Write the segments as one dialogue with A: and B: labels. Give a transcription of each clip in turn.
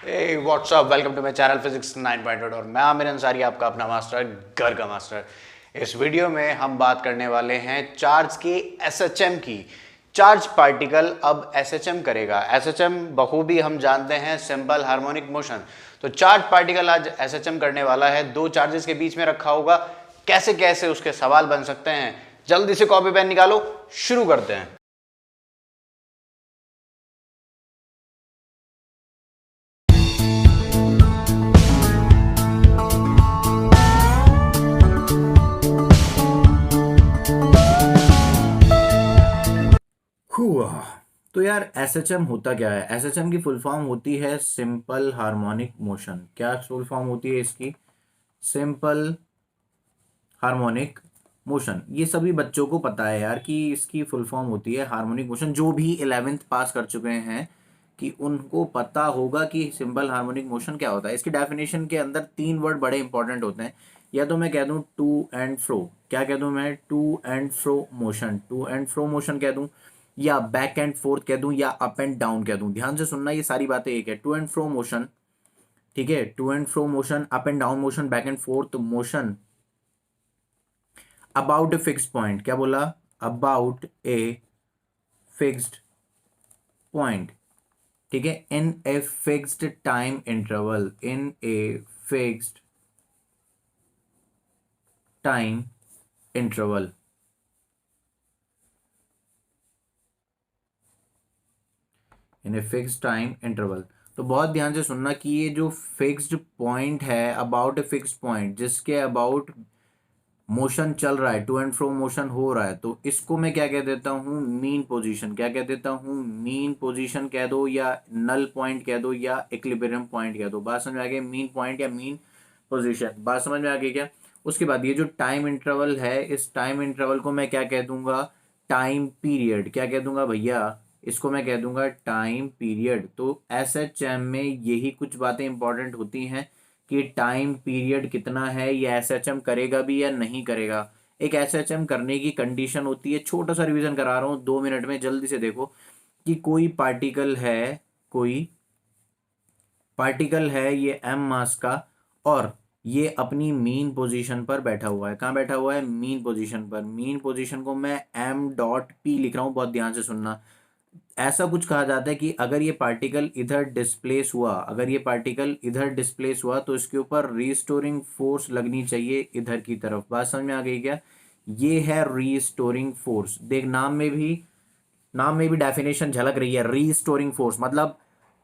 A: WhatsApp welcome to my channel physics 9.0 और मैं आमिर अंसारी, आपका अपना मास्टर, घर का मास्टर। इस वीडियो में हम बात करने वाले हैं चार्ज के एसएचएम की। चार्ज पार्टिकल अब एसएचएम करेगा। एसएचएम बखूबी हम जानते हैं, सिंपल हार्मोनिक मोशन। तो चार्ज पार्टिकल आज एसएचएम करने वाला है, दो चार्जेस के बीच में रखा होगा। कैसे कैसे उसके सवाल बन सकते हैं, जल्दी से कॉपी पेन निकालो, शुरू करते हैं।
B: हुआ। तो यार एसएचएम होता क्या है? एसएचएम की फुल फॉर्म होती है सिंपल हार्मोनिक मोशन। क्या फुल फॉर्म होती है इसकी? Simple harmonic motion. ये सभी बच्चों को पता है यार कि इसकी फुल फॉर्म होती है हार्मोनिक मोशन। जो भी 11th पास कर चुके हैं कि उनको पता होगा कि सिंपल हार्मोनिक मोशन क्या होता है। इसकी डेफिनेशन के अंदर तीन वर्ड बड़े इंपॉर्टेंट होते हैं। या तो मैं कह दूं टू एंड फ्रो। क्या कह दूं मैं? To and fro motion. To and fro motion कह दूं, या बैक एंड फोर्थ कह दूं, या अप एंड डाउन कह दूं। ध्यान से सुनना, ये सारी बातें एक है। टू एंड फ्रो मोशन, ठीक है। To and fro motion, up and down motion, back and forth motion about a fixed point. क्या बोला? अबाउट ए फिक्स्ड पॉइंट, ठीक है। In a fixed time interval, in a fixed time interval, in a fixed time interval. तो बहुत ध्यान से सुनना कि ये जो फिक्स्ड पॉइंट है, अबाउट ए फिक्स्ड पॉइंट, जिसके अबाउट मोशन चल रहा है, टू एंड फ्रो मोशन हो रहा है, तो इसको मैं क्या कह देता हूं? Mean position. क्या कह देता हूं? मीन पोजीशन कह दो, या नल पॉइंट कह दो, या इक्विलिब्रियम पॉइंट कह दो। बात समझ में आ गई? मीन पॉइंट या मीन पोजीशन। बात समझ में आ गई क्या? उसके बाद ये जो टाइम इंटरवल है, इस टाइम इंटरवल को मैं क्या कह दूंगा? Time period. क्या कह दूंगा भैया? इसको मैं कह दूंगा टाइम पीरियड। तो एसएचएम में यही कुछ बातें इंपॉर्टेंट होती हैं कि टाइम पीरियड कितना है, ये एसएचएम करेगा भी या नहीं करेगा। एक एसएचएम करने की कंडीशन होती है, छोटा सा रिवीजन करा रहा हूं 2 मिनट में, जल्दी से देखो। कि कोई पार्टिकल है, कोई पार्टिकल है ये एम मास का, और ये अपनी मीन पोजीशन पर बैठा हुआ है। कहाँ बैठा हुआ है? मीन पोजीशन पर। मीन पोजीशन को मैं एम डॉट पी लिख रहा हूं, बहुत ध्यान से सुनना। ऐसा कुछ कहा जाता है कि अगर ये पार्टिकल इधर डिस्प्लेस हुआ, अगर ये पार्टिकल इधर डिस्प्लेस हुआ, तो इसके ऊपर रीस्टोरिंग फोर्स लगनी चाहिए इधर की तरफ। बात समझ में आ गई क्या? ये है रीस्टोरिंग फोर्स। देख, नाम में भी डेफिनेशन झलक रही है। रीस्टोरिंग फोर्स मतलब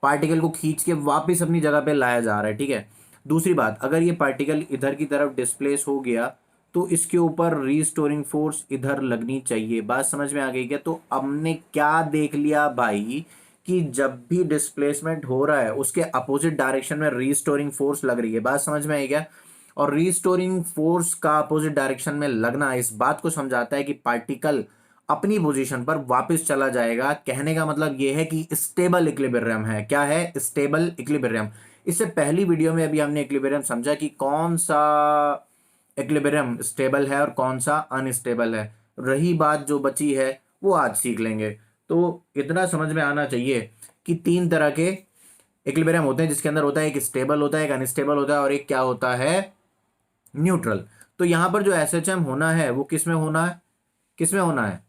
B: पार्टिकल को खींच के वापस अपनी जगह पे लाया जा रहा है, ठीक है। दूसरी बात, अगर ये पार्टिकल इधर की तरफ डिस्प्लेस हो गया, तो इसके ऊपर रीस्टोरिंग फोर्स इधर लगनी चाहिए। बात समझ में आ गई क्या? तो हमने क्या देख लिया भाई कि जब भी डिस्प्लेसमेंट हो रहा है, उसके अपोजिट डायरेक्शन में रीस्टोरिंग फोर्स लग रही है। बात समझ में आई क्या? और रीस्टोरिंग फोर्स का अपोजिट डायरेक्शन में लगना इस बात को समझाता है कि पार्टिकल अपनी पोजीशन पर वापस चला जाएगा। कहने का मतलब यह है कि स्टेबल इक्विलिब्रियम है। क्या है? Stable equilibrium. इससे पहली वीडियो में अभी हमने इक्विलिब्रियम समझा कि कौन सा इक्विलिब्रियम स्टेबल है और कौन सा अनस्टेबल है। रही बात जो बची है वो आज सीख लेंगे। तो इतना समझ में आना चाहिए कि तीन तरह के इक्विलिब्रियम होते हैं, जिसके अंदर होता है एक स्टेबल होता है, एक अनस्टेबल होता है, और एक क्या होता है? न्यूट्रल। तो यहां पर जो एसएचएम होना है वो किस में होना है? किस में होना है?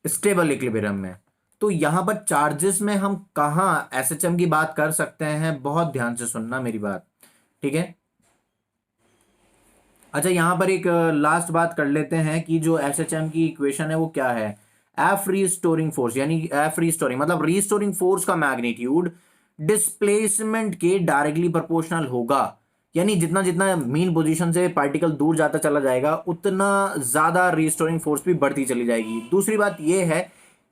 B: स्टेबल इक्विलिब्रियम में। तो यहां पर चार्जेस में हम कहां एसएचएम की बात कर सकते हैं? बहुत ध्यान से सुनना मेरी बात, ठीक है। अच्छा, यहां पर एक लास्ट बात कर लेते हैं कि जो एसएचएम की इक्वेशन है वो क्या है। एफ रीस्टोरिंग फोर्स, यानी एफ रीस्टोरिंग मतलब रीस्टोरिंग फोर्स का मैग्नीट्यूड डिस्प्लेसमेंट के डायरेक्टली प्रोपोर्शनल होगा। यानी जितना जितना मीन पोजीशन से पार्टिकल दूर जाता चला जाएगा, उतना ज्यादा रीस्टोरिंग फोर्स भी बढ़ती चली जाएगी। दूसरी बात यह है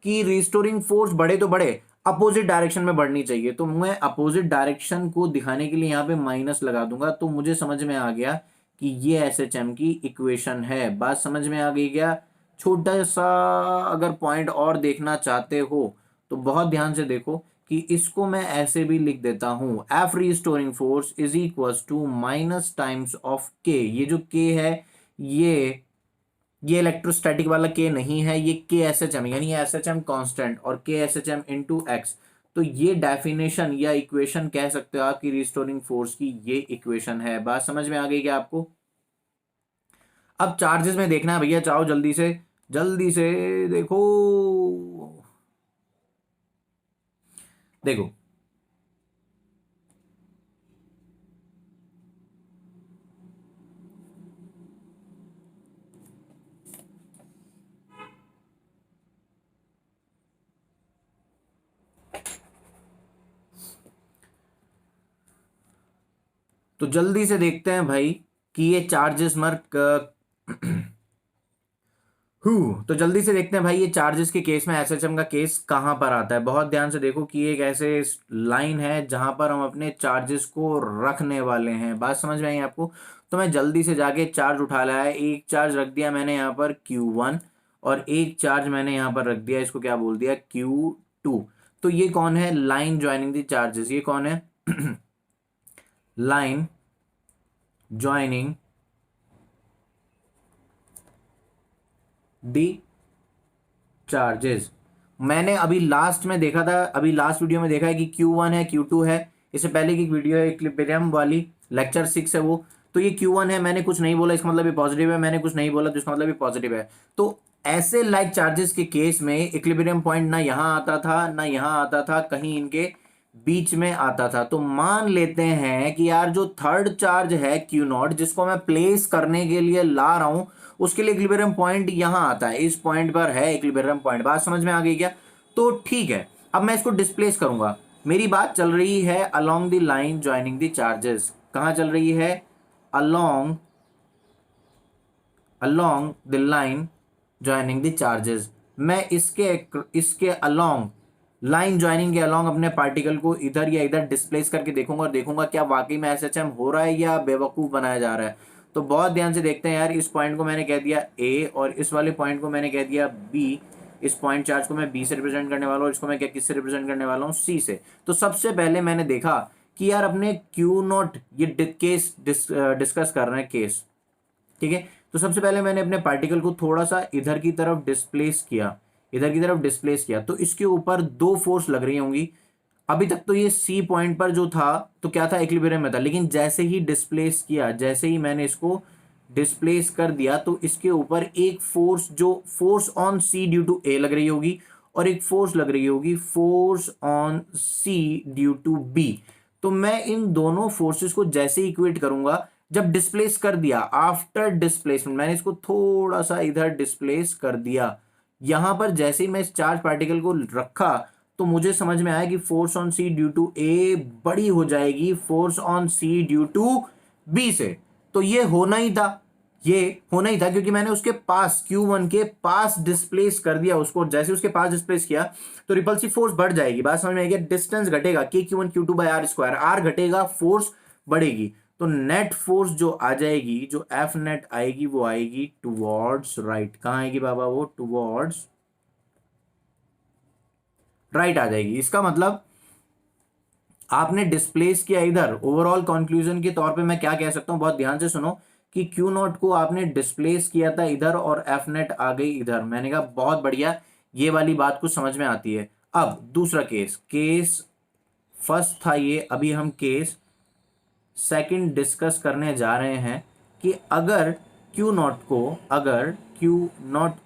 B: कि रीस्टोरिंग फोर्स बढ़े तो बढ़े, अपोजिट डायरेक्शन में बढ़नी चाहिए। तो मैं अपोजिट डायरेक्शन को दिखाने के लिए यहां पे माइनस लगा दूंगा, तो मुझे समझ में आ गया कि ये एसएचएम की इक्वेशन है। बात समझ में आ गई क्या? छोटा सा अगर पॉइंट और देखना चाहते हो तो बहुत ध्यान से देखो कि इसको मैं ऐसे भी लिख देता हूं। F restoring force is equal to minus times of K. ये जो के है, ये ये इलेक्ट्रोस्टैटिक वाला के नहीं है, ये के एस एच एम, यानी एस एच एम कॉन्स्टेंट, और के S H M into X. तो ये डेफिनेशन या इक्वेशन कह सकते हो आपकी रिस्टोरिंग फोर्स की, ये इक्वेशन है। बात समझ में आ गई क्या आपको? अब चार्जेस में देखना है भैया, चाहो जल्दी से देखो। देखो तो जल्दी से देखते हैं भाई कि ये चार्जेस तो जल्दी से देखते हैं भाई ये चार्जेस के केस में एसएचएम का केस कहां पर आता है। बहुत ध्यान से देखो कि एक ऐसे लाइन है जहां पर हम अपने चार्जेस को रखने वाले हैं। बात समझ में आई आपको? तो मैं जल्दी से जाके चार्ज उठा लाया है। एक चार्ज रख दिया मैंने यहाँ पर Q1 और एक चार्ज मैंने यहाँ पर रख दिया, इसको क्या बोल दिया, Q2। तो ये कौन है? Line joining the charges. ये कौन है? Line joining the charges. मैंने अभी लास्ट में देखा था, अभी लास्ट वीडियो में देखा है कि Q1 है, Q2 है। इससे पहले की वीडियो है इक्विलिब्रियम वाली, लेक्चर 6 है वो। तो ये Q1 है, मैंने कुछ नहीं बोला, इसका मतलब ये पॉजिटिव है। मैंने कुछ नहीं बोला तो इसका मतलब ये पॉजिटिव है। तो ऐसे लाइक चार्जेस के केस में इक्विलिब्रियम पॉइंट ना यहां आता था ना यहां आता था, कहीं इनके बीच में आता था। तो मान लेते हैं कि यार जो थर्ड चार्ज है Q0, जिसको मैं प्लेस करने के लिए ला रहा हूं, उसके लिए इक्विलिब्रियम पॉइंट यहां आता है, इस पॉइंट पर है इक्विलिब्रियम पॉइंट। बात समझ में आ गई क्या? तो ठीक है, अब मैं इसको डिस्प्लेस करूंगा। मेरी बात चल रही है along the line joining the charges. कहां चल रही है? Along along the line joining the charges. मैं इसके अलोंग, लाइन ज्वाइनिंग के अलोंग अपने पार्टिकल को इधर या इधर डिस्प्लेस करके देखूंगा और देखूंगा क्या वाकई में एसएचएम हो रहा है या बेवकूफ बनाया जा रहा है। तो बहुत ध्यान से देखते हैं यार, इस पॉइंट को मैंने कह दिया ए और इस वाले पॉइंट को मैंने कह दिया बी। इस पॉइंट चार्ज को मैं बी से रिप्रेजेंट करने वाला हूँ, इसको मैं क्या किससे रिप्रेजेंट करने वाला हूँ? सी से। तो सबसे पहले मैंने देखा कि यार अपने Q0 ये केस डिस्कस कर रहे हैं केस, ठीक है। तो सबसे पहले मैंने अपने पार्टिकल को थोड़ा सा इधर की तरफ डिस्प्लेस किया, इधर की तरफ डिस्प्लेस किया। तो इसके ऊपर दो फोर्स लग रही होंगी। अभी तक तो ये सी पॉइंट पर जो था तो क्या था, इक्विलिब्रियम में था। लेकिन जैसे ही डिस्प्लेस किया, जैसे ही मैंने इसको डिस्प्लेस कर दिया, तो इसके ऊपर एक फोर्स, जो force on C due to A लग रही होगी, और एक फोर्स लग रही होगी force on C due to B. तो मैं इन दोनों फोर्सेस को जैसे इक्वेट करूंगा, जब डिस्प्लेस कर दिया, आफ्टर डिस्प्लेसमेंट मैंने इसको थोड़ा सा इधर डिस्प्लेस कर दिया, यहां पर जैसे ही मैं इस चार्ज पार्टिकल को रखा, तो मुझे समझ में आया कि force on C due to A बड़ी हो जाएगी force on C due to B से। तो ये होना ही था, ये होना ही था, क्योंकि मैंने उसके पास Q1 के पास डिस्प्लेस कर दिया उसको। जैसे उसके पास डिस्प्लेस किया तो रिपल्सिव फोर्स बढ़ जाएगी। बात समझ में आएगी? डिस्टेंस घटेगा, K Q1 Q2/r², आर घटेगा, फोर्स बढ़ेगी। तो नेट फोर्स जो आ जाएगी, जो एफ नेट आएगी, वो आएगी टुवर्ड्स राइट। कहां आएगी बाबा? वो टुवर्ड्स राइट आ जाएगी। इसका मतलब आपने डिस्प्लेस किया इधर। ओवरऑल कंक्लूजन के तौर पे मैं क्या कह सकता हूं, बहुत ध्यान से सुनो, कि Q0 को आपने डिस्प्लेस किया था इधर और एफ नेट आ गई इधर। मैंने कहा बहुत बढ़िया, ये वाली बात कुछ समझ में आती है। अब दूसरा केस फर्स्ट था ये, अभी हम केस सेकंड डिस्कस करने जा रहे हैं कि अगर Q0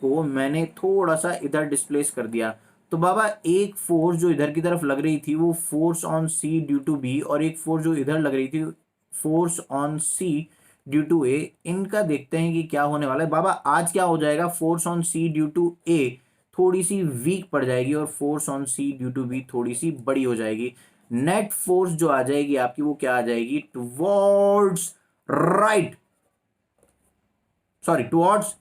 B: को मैंने थोड़ा सा इधर डिस्प्लेस कर दिया, तो बाबा एक फोर्स जो इधर की तरफ लग रही थी वो force on C due to B, और एक फोर्स जो इधर लग रही थी force on C due to A, इनका देखते हैं कि क्या होने वाला है। बाबा आज क्या हो जाएगा, force on C due to A थोड़ी सी वीक पड़ जाएगी और force on C due to B थोड़ी सी बड़ी हो जाएगी। नेट फोर्स जो आ जाएगी आपकी, वो क्या आ जाएगी, towards right, sorry towards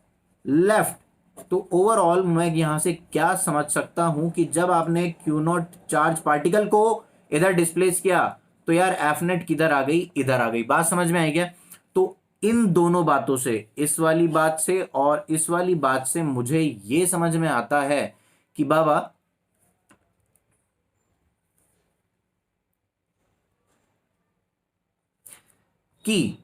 B: left. तो ओवरऑल मैं यहां से क्या समझ सकता हूं कि जब आपने Q0 चार्ज पार्टिकल को इधर डिस्प्लेस किया, तो यार एफ नेट किधर आ गई, इधर आ गई। बात समझ में आई क्या? तो इन दोनों बातों से, इस वाली बात से और इस वाली बात से, मुझे यह समझ में आता है कि बाबा कि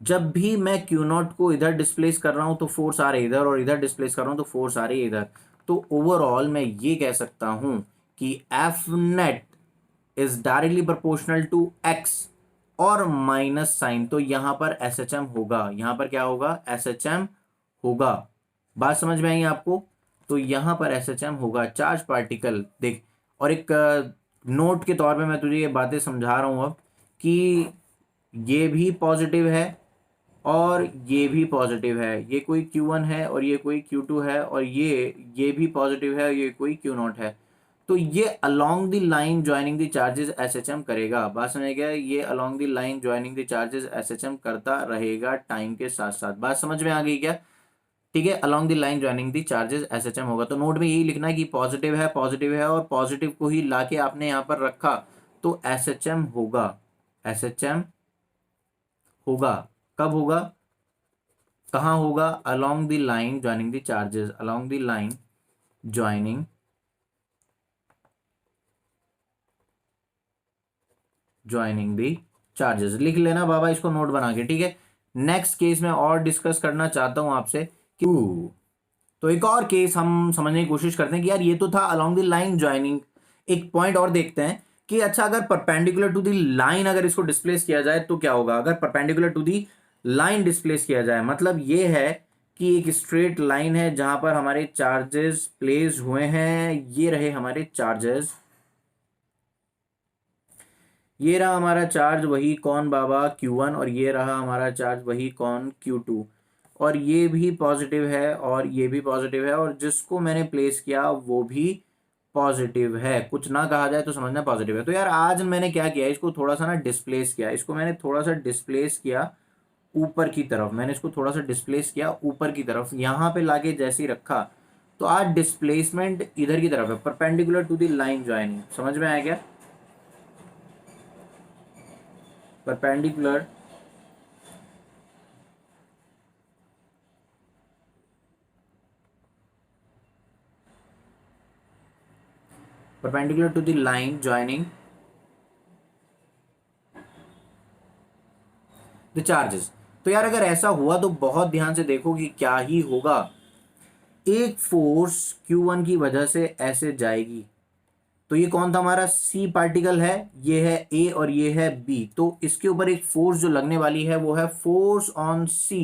B: जब भी मैं Q0 को इधर डिस्प्लेस कर रहा हूं तो फोर्स आ रही है इधर, और इधर डिस्प्लेस कर रहा हूं तो फोर्स आ रही है इधर। तो ओवरऑल मैं ये कह सकता हूं कि F net is directly proportional to X और माइनस साइन, तो यहां पर एस एच एम होगा, यहां पर क्या होगा, एस एच एम होगा। बात समझ में आई आपको? तो यहां पर एस एच एम होगा, चार्ज पार्टिकल देख। और एक नोट के तौर पे मैं तुझे ये बातें समझा रहा हूं अब कि ये भी पॉजिटिव है और ये भी पॉजिटिव है, ये कोई Q1 है और ये कोई Q2 है, और ये भी पॉजिटिव है और ये कोई Q0 है। तो ये along the line joining the charges SHM करेगा। बात समझ गया? ये along the line joining the charges SHM करता रहेगा टाइम के साथ साथ। बात समझ में आ गई क्या? ठीक है, along the line joining the charges SHM होगा। तो नोट में यही लिखना है कि पॉजिटिव है और पॉजिटिव को ही लाके आपने यहाँ पर रखा, तो एसएचएम होगा। एसएचएम होगा, कब होगा, कहाँ होगा? Along the line joining the charges, along the line joining the charges. लिख लेना बाबा इसको नोट बना के, ठीक है। नेक्स्ट केस में और डिस्कस करना चाहता हूं आपसे कि तो एक और केस हम समझने की कोशिश करते हैं कि यार ये तो था अलोंग द लाइन ज्वाइनिंग। एक पॉइंट और देखते हैं कि अच्छा अगर परपेंडिकुलर टू द लाइन अगर इसको डिस्प्लेस किया जाए तो क्या होगा। अगर perpendicular to the line displace किया जाए मतलब ये है कि एक स्ट्रेट लाइन है जहां पर हमारे चार्जेस प्लेस हुए हैं, ये रहे हमारे चार्जेस, ये रहा हमारा चार्ज वही कौन बाबा Q1 और ये रहा हमारा चार्ज वही कौन Q2, और ये भी पॉजिटिव है और ये भी पॉजिटिव है और जिसको मैंने प्लेस किया वो भी पॉजिटिव है। कुछ ना कहा जाए तो समझना पॉजिटिव है। तो यार आज मैंने क्या किया, इसको थोड़ा सा ना डिस्प्लेस किया, इसको मैंने थोड़ा सा डिस्प्लेस किया ऊपर की तरफ, मैंने इसको थोड़ा सा डिस्प्लेस किया ऊपर की तरफ, यहाँ पे लाके जैसे ही रखा तो आज डिस्प्लेसमेंट इधर की तरफ है, perpendicular to the line joining. समझ में आया क्या? Perpendicular perpendicular to the line joining the charges। तो यार अगर ऐसा हुआ तो बहुत ध्यान से देखो कि क्या ही होगा। एक फोर्स Q1 की वजह से ऐसे जाएगी, तो ये कौन था हमारा C पार्टिकल है, ये है A और ये है B, तो इसके ऊपर एक फोर्स जो लगने वाली है वो है force on C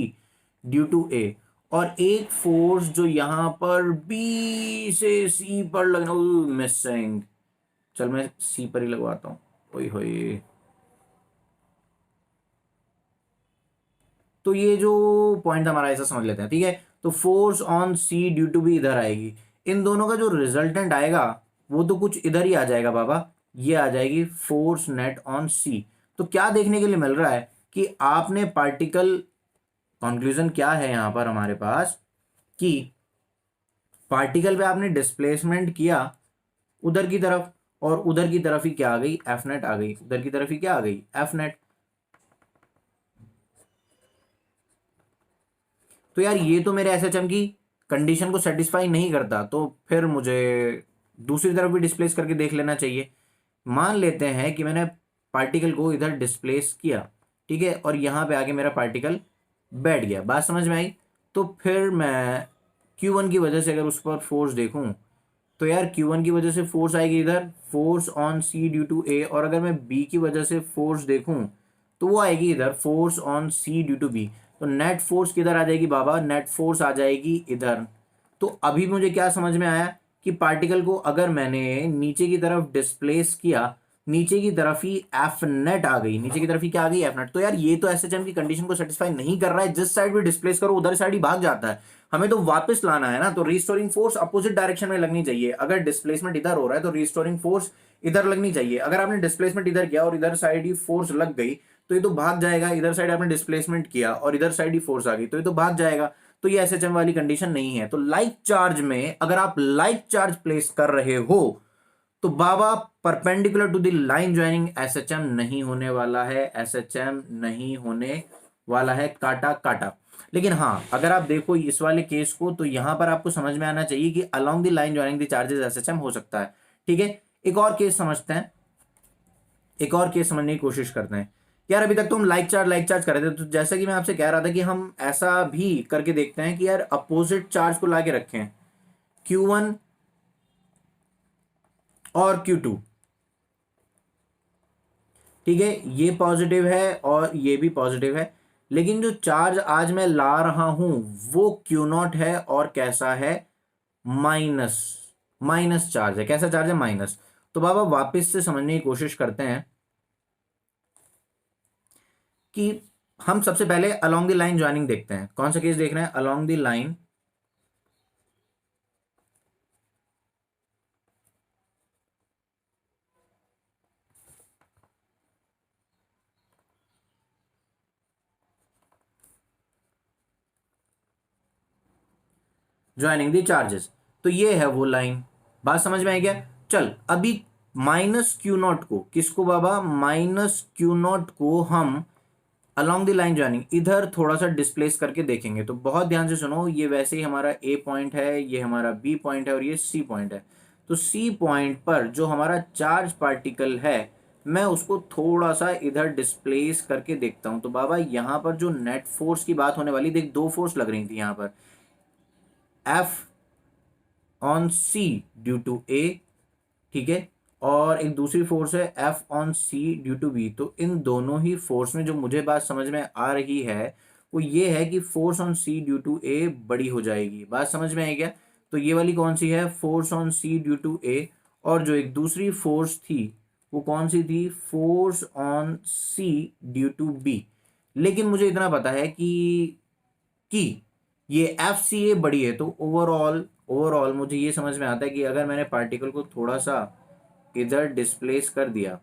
B: due to A, और एक फोर्स जो यहां पर B से C पर लगना, मिसिंग, चल मैं सी पर ही लगवाता हूँ, ओए होए। तो ये जो पॉइंट हमारा ऐसा समझ लेते हैं, ठीक है। तो force on C due to B इधर आएगी, इन दोनों का जो रिजल्टेंट आएगा वो तो कुछ इधर ही आ जाएगा बाबा, ये आ जाएगी फोर्स नेट ऑन सी। तो क्या देखने के लिए मिल रहा है कि आपने पार्टिकल, कंक्लूजन क्या है यहां पर हमारे पास कि पार्टिकल पे आपने डिस्प्लेसमेंट किया उधर की तरफ, और उधर की तरफ ही क्या आ गई, एफ नेट आ गई, उधर की तरफ ही क्या आ गई, एफ नेट। तो यार ये तो मेरे एसएचएम की कंडीशन को सेटिस्फाई नहीं करता, तो फिर मुझे दूसरी तरफ भी डिस्प्लेस करके देख लेना चाहिए। मान लेते हैं कि मैंने पार्टिकल को इधर डिस्प्लेस किया, ठीक है, और यहां पे आके मेरा पार्टिकल बैठ गया। बात समझ में आई? तो फिर मैं Q1 की वजह से अगर उस पर फोर्स देखूं तो यार Q1 की वजह से फोर्स आएगी इधर, force on C due to A, और अगर मैं B की वजह से फोर्स देखूं तो वो आएगी इधर, force on C due to B। तो नेट फोर्स किधर आ जाएगी बाबा, नेट फोर्स आ जाएगी इधर। तो अभी मुझे क्या समझ में आया कि पार्टिकल को अगर मैंने नीचे की तरफ डिस्प्लेस किया, नीचे की तरफ ही एफ नेट आ गई, नीचे की तरफ ही क्या आ गई, एफ नेट। तो यार ये तो एसएचएम की कंडीशन को सेटिस्फाई नहीं कर रहा है, जिस साइड भी डिस्प्लेस करो उधर साइड ही भाग जाता है, हमें तो वापस लाना है ना। तो रिस्टोरिंग फोर्स अपोजिट डायरेक्शन में लगनी चाहिए। अगर डिस्प्लेसमेंट इधर हो रहा है तो रिस्टोरिंग फोर्स इधर लगनी चाहिए। अगर आपने डिस्प्लेसमेंट इधर किया और इधर साइड ही फोर्स लग गई तो ये तो भाग जाएगा, इधर साइड आपने डिस्प्लेसमेंट किया और इधर साइड ही फोर्स आ गई तो ये तो भाग जाएगा। तो ये एसएचएम वाली कंडीशन नहीं है। तो लाइक चार्ज में अगर आप लाइक चार्ज प्लेस कर रहे हो तो बाबा perpendicular to the line joining SHM नहीं होने वाला है, एसएचएम नहीं होने वाला है, काटा काटा। लेकिन हाँ अगर आप देखो इस वाले केस को तो यहां पर आपको समझ में आना चाहिए कि along the line joining the charges SHM हो सकता है, ठीक है। एक और केस समझते हैं, एक और केस समझने की कोशिश करते हैं। यार अभी तक तो हम लाइक चार्ज कर रहे थे, तो जैसा कि मैं आपसे कह रहा था कि हम ऐसा भी करके देखते हैं कि यार अपोजिट चार्ज को लाके रखें, Q1 और Q2, ठीक है, ये पॉजिटिव है और ये भी पॉजिटिव है, लेकिन जो चार्ज आज मैं ला रहा हूं वो Q0 है और कैसा है, माइनस, माइनस चार्ज है। कैसा चार्ज है, माइनस। तो बाबा वापस से समझने की कोशिश करते हैं कि हम सबसे पहले अलोंग द लाइन ज्वाइनिंग देखते हैं। कौन सा केस देख रहे हैं, along the line joining the charges. तो ये है वो लाइन, बात समझ में आई क्या। चल अभी माइनस क्यू नॉट को, किसको बाबा, माइनस क्यू नॉट को हम अलोंग द लाइन ज्वाइनिंग इधर थोड़ा सा डिस्प्लेस करके देखेंगे। तो बहुत ध्यान से सुनो, ये वैसे ही हमारा ए पॉइंट है, ये हमारा बी पॉइंट है और ये सी पॉइंट है। तो सी पॉइंट पर जो हमारा चार्ज पार्टिकल है मैं उसको थोड़ा सा इधर डिस्प्लेस करके देखता हूं। तो बाबा यहां पर जो नेट फोर्स की बात होने वाली, देख दो फोर्स लग रही थी यहां पर, F on C due to A, ठीक है, और एक दूसरी फोर्स है F on C due to B. तो इन दोनों ही फोर्स में जो मुझे बात समझ में आ रही है वो ये है कि force on C due to A बड़ी हो जाएगी। बात समझ में आई क्या। तो ये वाली कौन सी है, force on C due to A, और जो एक दूसरी फोर्स थी वो कौन सी थी, force on C due to B. लेकिन मुझे इतना पता है कि ये एफ सी ए बड़ी है। तो ओवरऑल मुझे ये समझ में आता है कि अगर मैंने पार्टिकल को थोड़ा सा इधर डिस्प्लेस कर दिया,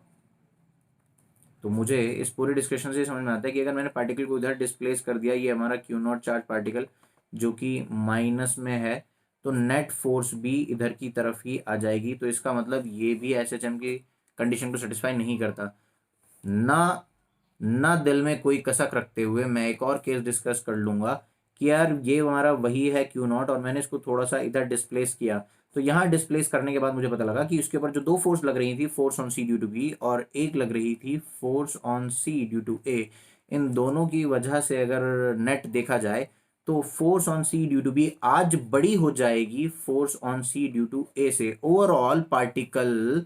B: तो मुझे इस पूरे डिस्कशन से समझ में आता है कि अगर मैंने पार्टिकल को इधर डिस्प्लेस कर दिया, ये हमारा क्यू नॉट चार्ज पार्टिकल जो कि माइनस में है, तो नेट फोर्स भी इधर की तरफ ही आ जाएगी। तो इसका मतलब ये भी एसएचएम की कंडीशन को सेटिस्फाई नहीं करता। ना दिल में कोई कसक रखते हुए मैं एक और केस डिस्कस कर लूंगा कि यार ये हमारा वही है क्यू नॉट और मैंने इसको थोड़ा सा इधर डिस्प्लेस किया। तो यहाँ डिस्प्लेस करने के बाद मुझे पता लगा कि उसके ऊपर जो दो फोर्स लग रही थी, force on C due to B और एक लग रही थी force on C due to A, इन दोनों की वजह से अगर नेट देखा जाए तो force on C due to B आज बड़ी हो जाएगी force on C due to A से। ओवरऑल पार्टिकल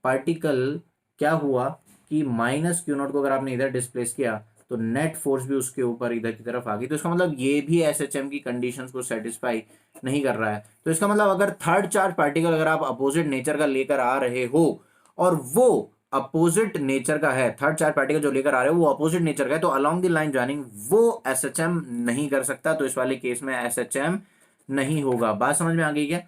B: पार्टिकल क्या हुआ कि माइनस क्यू नॉट को अगर आपने इधर डिस्प्लेस किया तो नेट फोर्स भी उसके ऊपर इधर की तरफ आ गई। तो इसका मतलब ये भी एसएचएम की कंडीशंस को सेटिस्फाई नहीं कर रहा है। तो इसका मतलब अगर थर्ड चार्ज पार्टिकल अगर आप अपोजिट नेचर का लेकर आ रहे हो और वो अपोजिट नेचर का है, थर्ड चार्ज पार्टिकल जो लेकर आ रहे हो वो अपोजिट नेचर का है, तो अलोंग द लाइन ज्वाइनिंग वो एसएचएम नहीं कर सकता। तो इस वाले केस में एसएचएम नहीं होगा। बात समझ में आ गई क्या।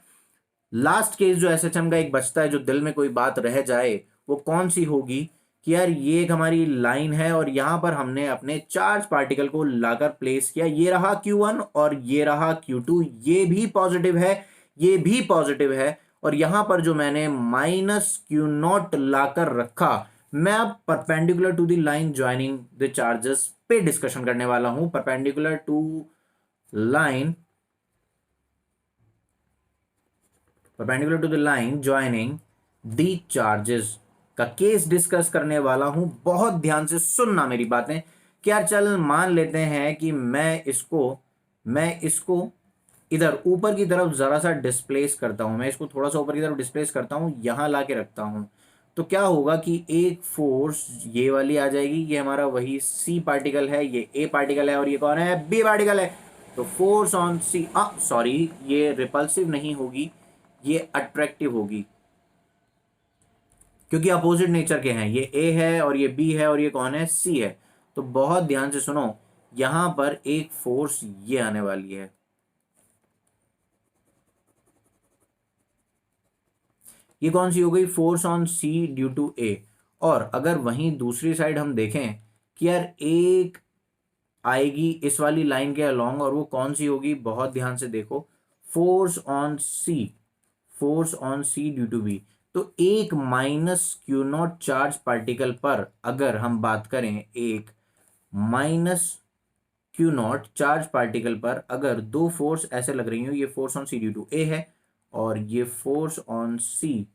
B: लास्ट केस जो एसएचएम का एक बचता है, जो दिल में कोई बात रह जाए, वो कौन सी होगी कि यार ये एक हमारी लाइन है और यहां पर हमने अपने चार्ज पार्टिकल को लाकर प्लेस किया, ये रहा Q1 और ये रहा Q2, ये भी पॉजिटिव है, ये भी पॉजिटिव है, और यहां पर जो मैंने माइनस क्यू नॉट लाकर रखा, मैं अब perpendicular to the line joining the charges पे डिस्कशन करने वाला हूं। Perpendicular to line, perpendicular to the line joining the charges का केस डिस्कस करने वाला हूं। बहुत ध्यान से सुनना मेरी बातें कि यार चल मान लेते हैं कि मैं इसको इधर ऊपर की तरफ जरा सा डिस्प्लेस करता हूं, मैं इसको थोड़ा सा ऊपर की तरफ डिस्प्लेस करता हूं, यहां ला के रखता हूं। तो क्या होगा कि एक फोर्स ये वाली आ जाएगी, ये हमारा वही सी पार्टिकल है, ये ए पार्टिकल है और ये कौन है, बी पार्टिकल है। तो फोर्स ऑन सी, सॉरी, ये रिपल्सिव नहीं होगी, ये अट्रैक्टिव होगी, क्योंकि अपोजिट नेचर के हैं, ये ए है और ये बी है और ये कौन है, सी है। तो बहुत ध्यान से सुनो, यहां पर एक फोर्स ये आने वाली है, ये कौन सी हो गई, force on C due to A. और अगर वहीं दूसरी साइड हम देखें कि यार एक आएगी इस वाली लाइन के अलोंग, और वो कौन सी होगी, बहुत ध्यान से देखो, force on C, force on C due to B. तो एक minus q naught charge particle पर अगर हम बात करें, एक minus q naught charge particle पर अगर दो फोर्स ऐसे लग रही हो, ये force on C due to A है और ये force on C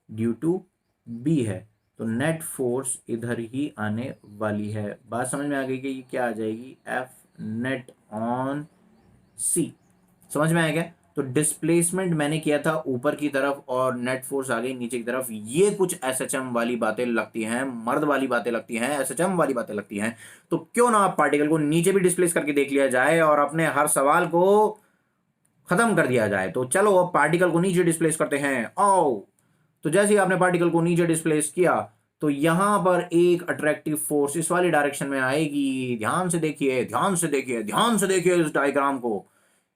B: due to B है, तो नेट फोर्स इधर ही आने वाली है। बात समझ में आ गई कि ये क्या आ जाएगी, एफ नेट ऑन सी। समझ में आया क्या। तो डिस्प्लेसमेंट मैंने किया था ऊपर की तरफ और नेट फोर्स आ गई नीचे की तरफ। ये कुछ एसएचएम वाली बातें लगती हैं, मर्द वाली बातें लगती हैं, एसएचएम वाली बातें लगती हैं। तो क्यों ना आप पार्टिकल को नीचे भी डिस्प्लेस करके देख लिया जाए और अपने हर सवाल को खत्म कर दिया जाए। तो चलो अब पार्टिकल को नीचे डिस्प्लेस करते हैं, आओ। तो जैसे ही आपने पार्टिकल को नीचे डिस्प्लेस किया तो यहां पर एक अट्रैक्टिव फोर्स इस वाली डायरेक्शन में आएगी। ध्यान से देखिए, ध्यान से देखिए, ध्यान से देखिए इस डायग्राम को।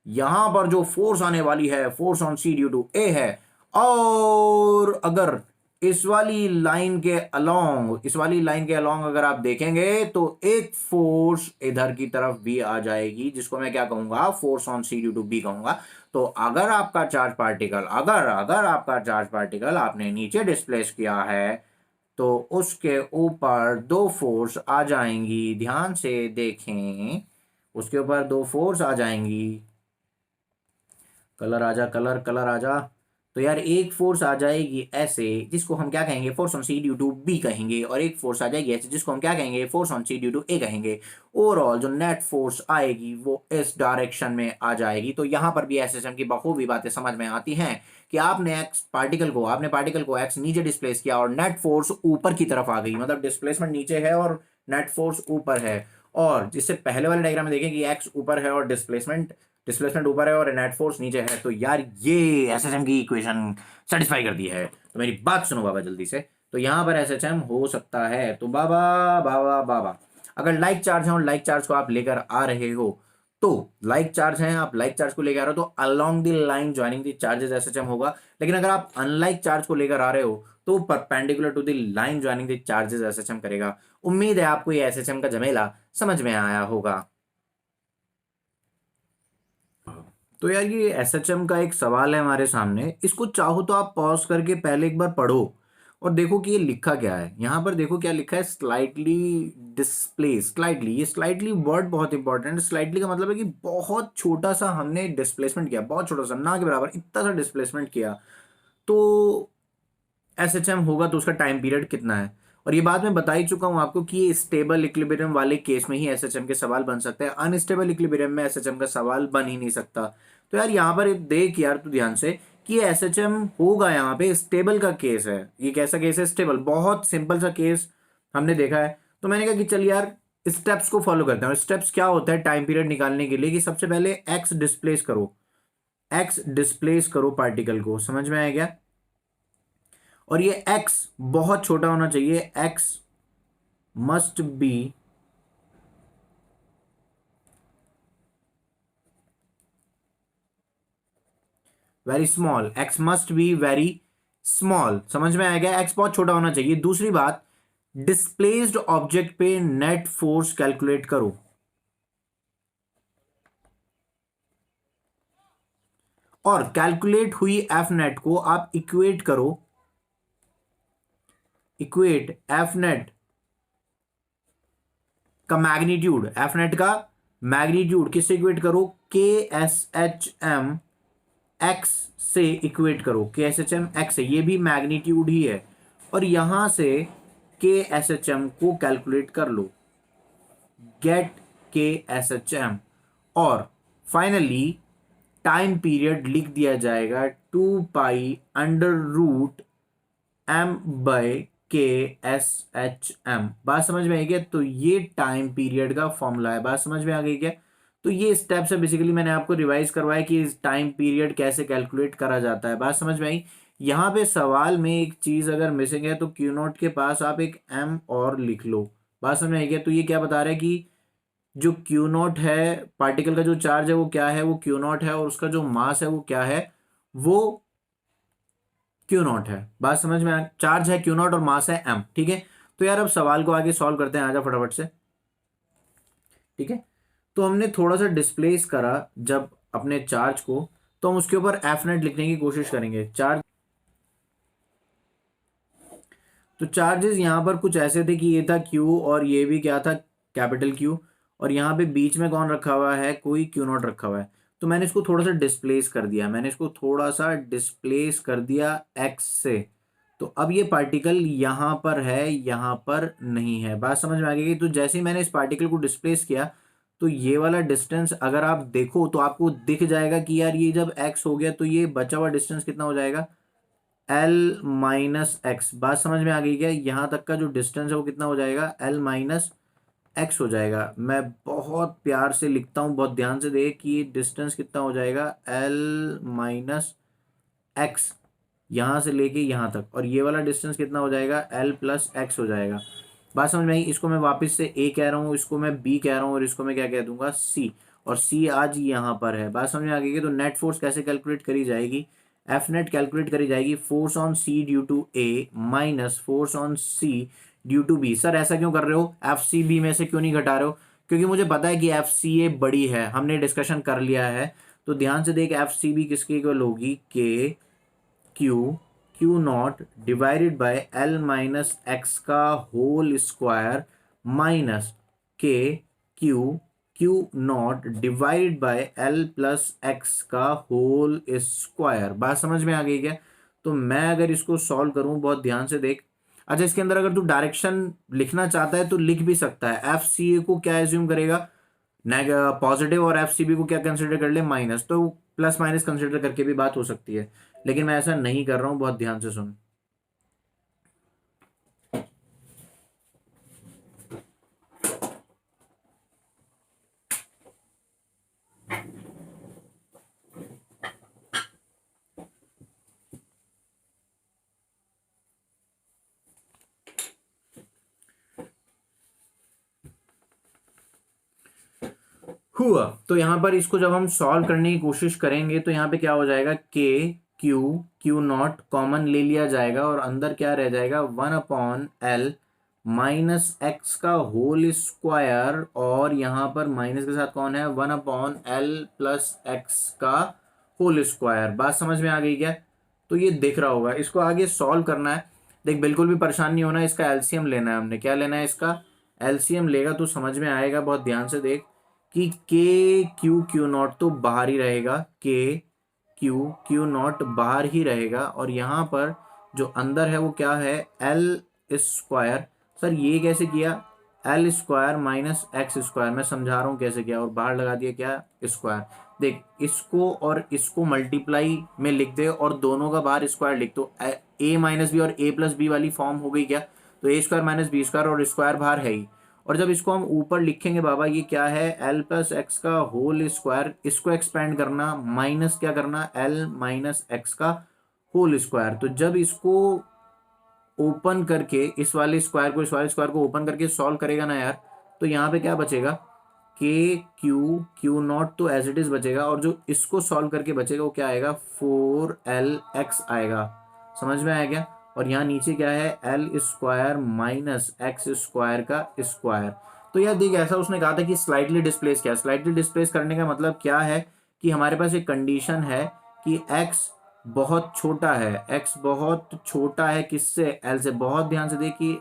B: यहां पर जो फोर्स आने वाली है, force on C due to A है। और अगर इस वाली लाइन के अलोंग, इस वाली लाइन के अलोंग अगर आप देखेंगे तो एक फोर्स इधर की तरफ भी आ जाएगी, जिसको मैं क्या कहूंगा, force on C due to B कहूंगा। तो अगर आपका चार्ज पार्टिकल, अगर अगर आपका चार्ज पार्टिकल आपने नीचे डिस्प्लेस किया है तो उसके ऊपर दो फोर्स आ जाएंगी। ध्यान से देखें, उसके ऊपर दो फोर्स आ जाएंगी। कलर आजा, कलर कलर आजा। तो यार एक फोर्स आ जाएगी ऐसे, जिसको हम क्या कहेंगे, force on C due to B कहेंगे। और एक फोर्स आ जाएगी ऐसे, जिसको हम क्या कहेंगे, force on C due to A कहेंगे। ओवरऑल जो नेट फोर्स आएगी वो इस डायरेक्शन में आ जाएगी। तो यहां पर भी एसएसएम की बखूबी बातें समझ में आती हैं कि आपने पार्टिकल को एक्स नीचे डिस्प्लेस किया और नेट फोर्स ऊपर की तरफ आ गई। मतलब डिस्प्लेसमेंट नीचे है और नेट फोर्स ऊपर है। और जिससे पहले वाले डायग्राम में देखें कि एक्स ऊपर है और डिस्प्लेसमेंट ऊपर है और नेट फोर्स नीचे है। तो यार ये एसएचएम की इक्वेशन सेटिस्फाई कर दी है। तो मेरी बात सुनो बाबा जल्दी से। तो यहां पर एसएचएम हो सकता है। तो बाबा बाबा बाबा, अगर लाइक चार्ज है और लाइक चार्ज को आप लेकर आ रहे हो, तो लाइक चार्ज है, आप लाइक चार्ज को लेकर आ रहे हो तो along the line joining the charges SHM होगा। लेकिन अगर आप अनलाइक चार्ज को लेकर आ रहे हो तो perpendicular to the line joining the charges SHM करेगा। उम्मीद है आपको ये एसएचएम का झमेला समझ में आया होगा। तो यार ये एसएचएम का एक सवाल है हमारे सामने। इसको चाहो तो आप पॉज करके पहले एक बार पढ़ो और देखो कि ये लिखा क्या है। यहां पर देखो क्या लिखा है, स्लाइटली डिस्प्लेस। स्लाइटली, ये स्लाइटली वर्ड बहुत इंपॉर्टेंट है। स्लाइटली का मतलब है कि बहुत छोटा सा हमने डिस्प्लेसमेंट किया, बहुत छोटा सा, ना के बराबर, इतना सा डिस्प्लेसमेंट किया। तो एसएचएम होगा तो उसका टाइम पीरियड कितना है। और ये बात मैं बता ही चुका हूं आपको कि ये स्टेबल इक्विलिब्रियम वाले केस में ही एसएचएम के सवाल बन सकते हैं। अनस्टेबल इक्विलिब्रियम में एसएचएम का सवाल बन ही नहीं सकता। तो यार यहाँ पर देख यार तू ध्यान से कि ये एसएचएम होगा यहाँ पे स्टेबल का केस है। ये कैसा केस है, स्टेबल। बहुत सिंपल सा केस हमने देखा है। तो मैंने कहा कि चल यार स्टेप्स को फॉलो करते हैं। और स्टेप्स क्या होता है टाइम पीरियड निकालने के लिए, कि सबसे पहले एक्स डिस्प्लेस करो, एक्स डिस्प्लेस करो पार्टिकल को। समझ में आया क्या? और ये x बहुत छोटा होना चाहिए। x must be very small, x must be very small. समझ में आएगा? x बहुत छोटा होना चाहिए। दूसरी बात, डिस्प्लेस्ड ऑब्जेक्ट पे नेट फोर्स कैलकुलेट करो। और कैलकुलेट हुई एफ नेट को आप इक्वेट करो, इक्वेट एफ नेट का मैग्नीट्यूड, एफ नेट का मैग्नीट्यूड किससे इक्वेट करो, के एस एच एम एक्स से इक्वेट करो। के एस एच एम एक्स है, ये भी मैग्नीट्यूड ही है। और यहां से के एस एच एम को कैलकुलेट कर लो, गेट के एस एच एम। और फाइनली टाइम पीरियड लिख दिया जाएगा 2π√m/k/SHM। बात समझ में आई क्या? तो ये टाइम पीरियड का फॉर्मूला है। बात समझ में आ गई क्या? तो ये स्टेप्स है बेसिकली, मैंने आपको रिवाइज करवाया कि इस टाइम पीरियड कैसे कैलकुलेट करा जाता है। बात समझ में आई? यहाँ पे सवाल में एक चीज अगर मिसिंग है तो क्यू नॉट के पास आप एक m और लिख लो। बात समझ में आई क्या? तो ये क्या बता रहा है कि जो क्यू नॉट है, पार्टिकल का जो चार्ज है वो क्या है, वो क्यू नॉट है। और उसका जो मास है वो क्या है, वो क्यू नॉट है। बात समझ में आ, चार्ज है क्यू नॉट और मास है एम। ठीक है, तो यार अब सवाल को आगे सॉल्व करते हैं, आजा फटाफट से। ठीक है, तो हमने थोड़ा सा डिस्प्लेस करा जब अपने चार्ज को, तो हम उसके ऊपर एफ नेट लिखने की कोशिश करेंगे। चार्ज, तो चार्जेस यहाँ पर कुछ ऐसे थे कि ये था क्यू और ये भी क्या था, कैपिटल क्यू। और यहाँ पे बीच में कौन रखा हुआ है, कोई क्यू नॉट रखा हुआ है। तो मैंने इसको थोड़ा सा डिस्प्लेस कर दिया, मैंने इसको थोड़ा सा डिस्प्लेस कर दिया एक्स से। तो अब ये पार्टिकल यहाँ पर है, यहाँ पर नहीं है। बात समझ में आ गई? तो जैसे ही मैंने इस पार्टिकल को डिस्प्लेस किया तो तो ये वाला डिस्टेंस अगर आप देखो तो आपको दिख जाएगा कि यार ये जब x हो गया तो ये बचा हुआ डिस्टेंस कितना हो जाएगा, l माइनस एक्स। बात समझ में आ गई क्या? यहाँ तक का जो डिस्टेंस है वो कितना हो जाएगा, l माइनस एक्स हो जाएगा। मैं बहुत प्यार से लिखता हूँ, बहुत ध्यान से देख कि ये डिस्टेंस कितना हो जाएगा, l माइनस एक्स, यहाँ से लेके यहाँ तक, और ये वाला डिस्टेंस कितना हो जाएगा, l प्लस एक्स हो जाएगा। बात समझ में आई? इसको मैं वापस से a कह रहा हूँ, इसको मैं b कह रहा हूँ, और इसको मैं क्या कह दूंगा, c, और c आज यहाँ पर है। बात समझ में आ गई? तो नेट फोर्स कैसे कैलकुलेट करी जाएगी, एफ नेट कैलकुलेट करी जाएगी force on c due to a minus force on c due to b। Sir ऐसा क्यों कर रहे हो, एफ सी बी में से क्यों नहीं घटा रहे हो? क्योंकि मुझे पता है कि एफ सी ए बड़ी है, हमने डिस्कशन कर लिया है। तो ध्यान से देख, एफ सी बी किसके इक्वल होगी, के Q naught divided by L minus x का होल स्क्वायर माइनस के Q naught divided by L plus x का होल स्क्वायर। बात समझ में आ गई क्या? तो मैं अगर इसको सॉल्व करूं, बहुत ध्यान से देख। अच्छा, इसके अंदर अगर तू डायरेक्शन लिखना चाहता है तो लिख भी सकता है। एफ सी ए को क्या एज्यूम करेगा, पॉजिटिव, और एफ सी बी को क्या कंसिडर कर ले, माइनस। तो प्लस माइनस कंसिडर करके भी बात हो सकती है, लेकिन मैं ऐसा नहीं कर रहा हूं, बहुत ध्यान से सुन। हुआ तो यहां पर इसको जब हम सॉल्व करने की कोशिश करेंगे तो यहाँ पे क्या हो जाएगा, के क्यू नॉट कॉमन ले लिया जाएगा, और अंदर क्या रह जाएगा, 1/l माइनस एक्स का होल स्क्वायर, और यहाँ पर माइनस के साथ कौन है, 1/l प्लस एक्स का होल स्क्वायर। बात समझ में आ गई क्या? तो ये दिख रहा होगा, इसको आगे सॉल्व करना है। देख बिल्कुल भी परेशान नहीं होना, इसका एलसीएम लेना है हमने। क्या लेना है, इसका एलसीएम लेगा तो समझ में आएगा। बहुत ध्यान से देख कि के क्यू नॉट तो बाहर ही रहेगा, के क्यू नॉट बाहर ही रहेगा, और यहाँ पर जो अंदर है वो क्या है, एल स्क्वायर। सर ये कैसे किया, L square minus x square, मैं समझा रहा हूँ कैसे किया, और बाहर लगा दिया क्या, स्क्वायर। देख इसको और इसको मल्टीप्लाई में लिख दे, और दोनों का बाहर स्क्वायर लिख दो। ए माइनस बी और ए प्लस बी वाली फॉर्म हो गई क्या? तो ए स्क्वायर माइनस बी स्क्वायर, और स्क्वायर बाहर है ही। और जब इसको हम ऊपर लिखेंगे बाबा, ये क्या है, एल प्लस एक्स का होल स्क्वायर, इसको एक्सपेंड करना, माइनस क्या करना, एल माइनस एक्स का होल स्क्वायर। तो जब इसको ओपन करके इस वाले स्क्वायर को, इस वाले स्क्वायर को ओपन करके सॉल्व करेगा ना यार, तो यहाँ पे क्या बचेगा, के क्यू नॉट तो एज इट इज बचेगा, और जो इसको सॉल्व करके बचेगा वो क्या आएगा, 4l(x) आएगा। समझ में आया क्या? और यहाँ नीचे क्या है, L square minus x square का स्क्वायर। तो यार देख, ऐसा उसने कहा था कि स्लाइटली डिस्प्लेस, क्या स्लाइटली डिस्प्लेस करने का मतलब क्या है, कि हमारे पास एक कंडीशन है कि x बहुत छोटा है, x बहुत छोटा है किससे, l से। बहुत ध्यान से देखिए,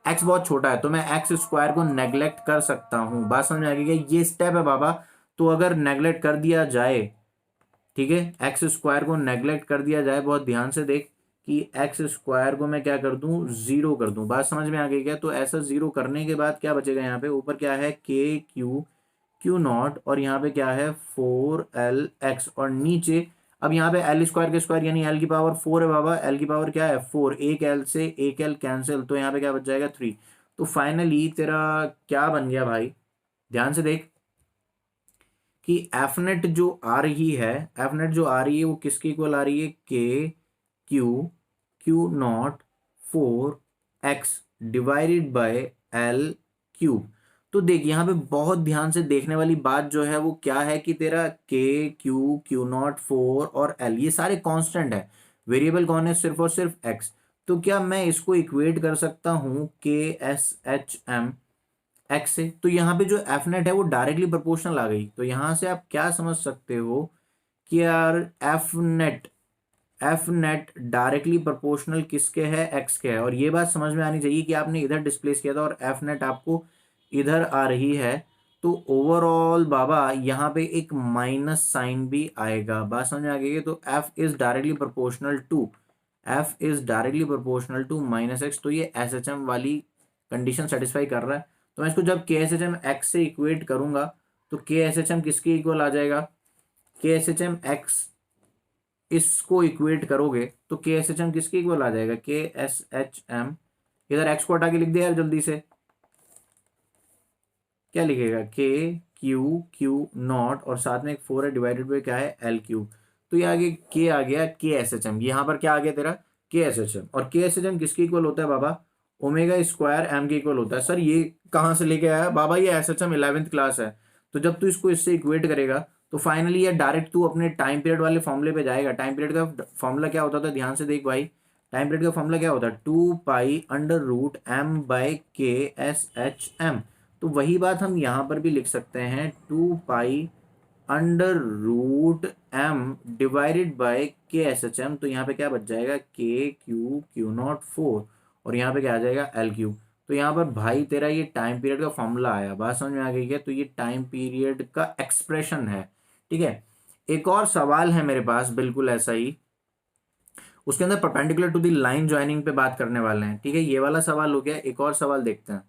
B: x बहुत छोटा है तो मैं एक्स स्क्वायर को नेग्लेक्ट कर सकता हूं। बात समझ में आ गई? ये स्टेप है बाबा। तो अगर नेग्लेक्ट कर दिया जाए, ठीक है, एक्स स्क्वायर को नेग्लेक्ट कर दिया जाए, बहुत ध्यान से देख कि एक्स स्क्वायर को मैं क्या कर दूं, जीरो कर दूं। बात समझ में आ गई क्या? तो ऐसा जीरो करने के बाद क्या बचेगा, यहाँ पे ऊपर क्या है, के क्यू नॉट, और यहाँ पे क्या है, 4l(x), और नीचे अब यहाँ पे एल स्क्वायर के स्क्वायर यानी एल की पावर 4 है बाबा। एल की पावर क्या है, 4, एक एल से एक एल कैंसिल, तो यहाँ पे क्या बच जाएगा, 3। तो फाइनली तेरा क्या बन गया भाई, ध्यान से देख कि एफ नेट जो आ रही है, एफ नेट जो आ रही है वो किसके इक्वल आ रही है, के Q not 4x divided by L cube. तो देख यहाँ पे बहुत ध्यान से देखने वाली बात जो है वो क्या है, कि तेरा के क्यू नॉट 4 और एल ये सारे कांस्टेंट है। वेरिएबल कौन है, सिर्फ और सिर्फ एक्स। तो क्या मैं इसको इक्वेट कर सकता हूँ के एस एच एम एक्स से? तो यहाँ पे जो एफ नेट है वो डायरेक्टली प्रोपोर्शनल आ गई। तो यहाँ से आप क्या समझ सकते हो कि यार एफ नेट डायरेक्टली प्रोपोर्शनल किसके है, एक्स के है। और ये बात समझ में आनी चाहिए कि आपने इधर डिस्प्लेस किया था और एफ नेट आपको इधर आ रही है, तो ओवरऑल बाबा यहाँ पे एक माइनस साइन भी आएगा। बात समझ में आ गई? तो F is directly proportional to minus x. तो ये एस एच एम वाली कंडीशन सेटिस्फाई कर रहा है। तो मैं इसको जब k S H M x से इक्वेट करूंगा तो के एस एच एम किसके इक्वल आ जाएगा, k S H M x, इसको इक्वेट करोगे तो के एस एच एम किसके इक्वल आ जाएगा, के एस एच एम, इधर एक्स को हटा के लिख दे यार जल्दी से, क्या लिखेगा, के क्यू क्यू नॉट और साथ में एक 4 है डिवाइडेड बाई क्या है, एल क्यू। तो ये आगे के आ गया के एस एच एम, यहाँ पर क्या आ गया तेरा, के एस एच एम। और के एस एच एम किसके इक्वल होता है बाबा, ओमेगा स्क्वायर एम के इक्वल होता है। सर ये कहाँ से लेके आया बाबा, ये S H M 11th class है। तो जब तू इसको इससे इक्वेट करेगा तो फाइनली ये डायरेक्ट तू अपने टाइम पीरियड वाले फॉर्मूले पे जाएगा। टाइम पीरियड का फॉर्मूला क्या होता था, ध्यान से देख भाई, टाइम पीरियड का फॉर्मूला क्या होता है, 2 पाई अंडर रूट m/k/s/m। तो वही बात हम यहाँ पर भी लिख सकते हैं, 2 pi under root m divided by k S H M. तो यहाँ पे क्या बच जाएगा, के क्यू क्यू नॉट 4 और यहाँ पे क्या आ जाएगा, एल क्यू। तो यहाँ पर भाई तेरा ये टाइम पीरियड का फॉर्मूला आया, बात समझ में आ गई क्या। तो ये टाइम पीरियड का एक्सप्रेशन है, ठीक है। एक और सवाल है मेरे पास बिल्कुल ऐसा ही, उसके अंदर perpendicular to the line joining पे बात करने वाले हैं, ठीक है। ये वाला सवाल हो गया, एक और सवाल देखते हैं।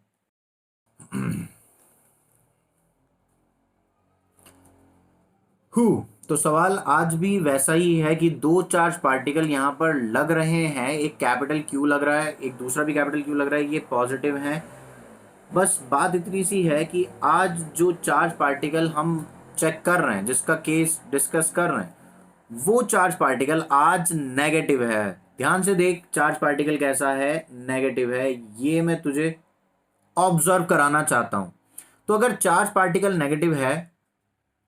B: हु तो सवाल आज भी वैसा ही है कि दो चार्ज पार्टिकल यहाँ पर लग रहे हैं, एक कैपिटल क्यू लग रहा है, एक दूसरा भी कैपिटल क्यू लग रहा है, ये पॉजिटिव है। बस बात इतनी सी है कि आज जो चार्ज पार्टिकल हम चेक कर रहे हैं, जिसका केस डिस्कस कर रहे हैं, वो चार्ज पार्टिकल आज नेगेटिव है। ध्यान से देख, चार्ज पार्टिकल कैसा है, नेगेटिव है। ये मैं तुझे ऑब्जर्व कराना चाहता हूं। तो अगर चार्ज पार्टिकल नेगेटिव है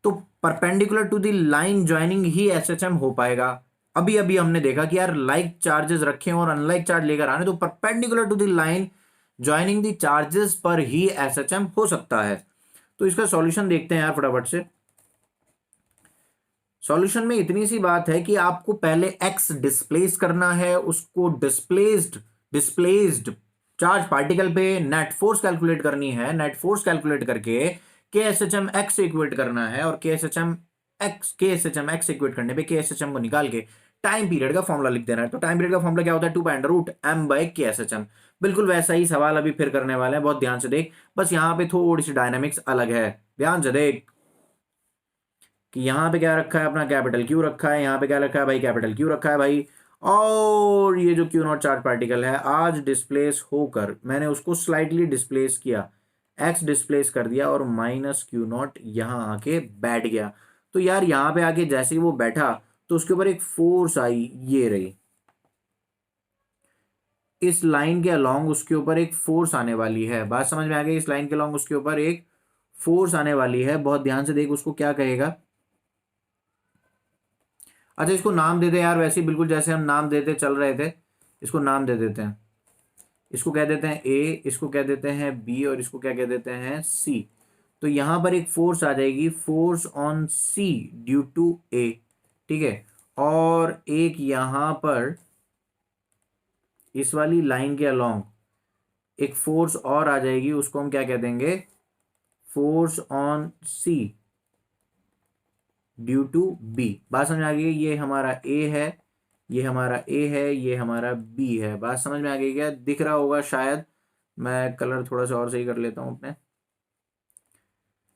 B: तो perpendicular to the line joining ही एसएचएम हो पाएगा। अभी अभी हमने देखा कि यार लाइक चार्जेस रखे और अनलाइक चार्ज लेकर आने, तो perpendicular to the line joining the charges पर ही एसएचएम हो सकता है। तो इसका सॉल्यूशन देखते हैं यार फटाफट से। सॉल्यूशन में इतनी सी बात है कि आपको पहले एक्स डिस्प्लेस करना है, उसको डिस्प्लेस्ड चार्ज पार्टिकल पे नेट फोर्स कैलकुलेट करनी है। नेट फोर्स कैलकुलेट करके k S H M x equate करना है और के S H M x equate करने पे के एस एच एम को निकाल के टाइम पीरियड का फॉर्मूला लिख देना है। तो टाइम पीरियड का फॉर्मूला क्या होता है, 2 पाई अंडर रूट m/k/s/m। बिल्कुल वैसा ही सवाल अभी फिर करने वाले हैं, बहुत ध्यान से देख। बस यहाँ पे थोड़ी सी डायनामिक्स अलग है, ध्यान से देख कि यहाँ पे क्या रखा है, अपना कैपिटल क्यू रखा है, यहाँ पे क्या रखा है भाई, कैपिटल क्यू रखा है भाई। और ये जो क्यू नॉट चार्ज पार्टिकल है आज डिस्प्लेस होकर, मैंने उसको स्लाइटली डिस्प्लेस किया, एक्स डिस्प्लेस कर दिया और माइनस क्यू नॉट यहाँ आके बैठ गया। तो यार यहाँ पे आके जैसे ही वो बैठा तो उसके ऊपर एक फोर्स आई, ये रही, इस लाइन के अलोंग उसके ऊपर एक फोर्स आने वाली है। बात समझ में आ गई, इस लाइन के अलोंग उसके ऊपर एक फोर्स आने वाली है। बहुत ध्यान से देख, उसको क्या कहेगा, अच्छा इसको नाम दे दे यार, वैसे ही बिल्कुल जैसे हम नाम देते चल रहे थे, इसको नाम दे देते हैं। इसको कह देते हैं ए, इसको कह देते हैं बी और इसको क्या कह देते हैं, सी। तो यहां पर एक फोर्स आ जाएगी, force on C due to A, ठीक है। और एक यहां पर इस वाली लाइन के अलोंग एक फोर्स और आ जाएगी, उसको हम क्या कह देंगे, force on C due to B. बात समझ में आ गई, ये हमारा ए है, ये हमारा ए है, ये हमारा बी है। बात समझ में आ गई क्या, दिख रहा होगा शायद, मैं कलर थोड़ा सा और सही कर लेता हूं अपने,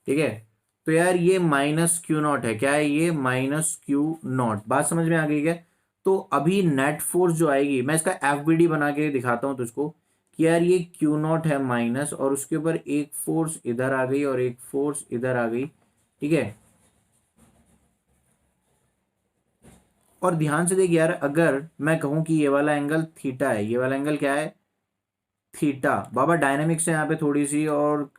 B: ठीक है। तो यार ये माइनस क्यू नॉट है, क्या है ये, माइनस क्यू नॉट। बात समझ में आ गई क्या। तो अभी नेट फोर्स जो आएगी, मैं इसका एफ बी डी बना के दिखाता हूं तुझको कि यार ये क्यू नॉट है माइनस, और उसके ऊपर एक फोर्स इधर आ गई और एक फोर्स इधर आ गई, ठीक है। और ध्यान से देख यार, अगर मैं कहूं कि ये वाला एंगल थीटा है, ये वाला एंगल क्या है, थीटा। बाबा डायनेमिक्स है यहाँ पे थोड़ी सी, और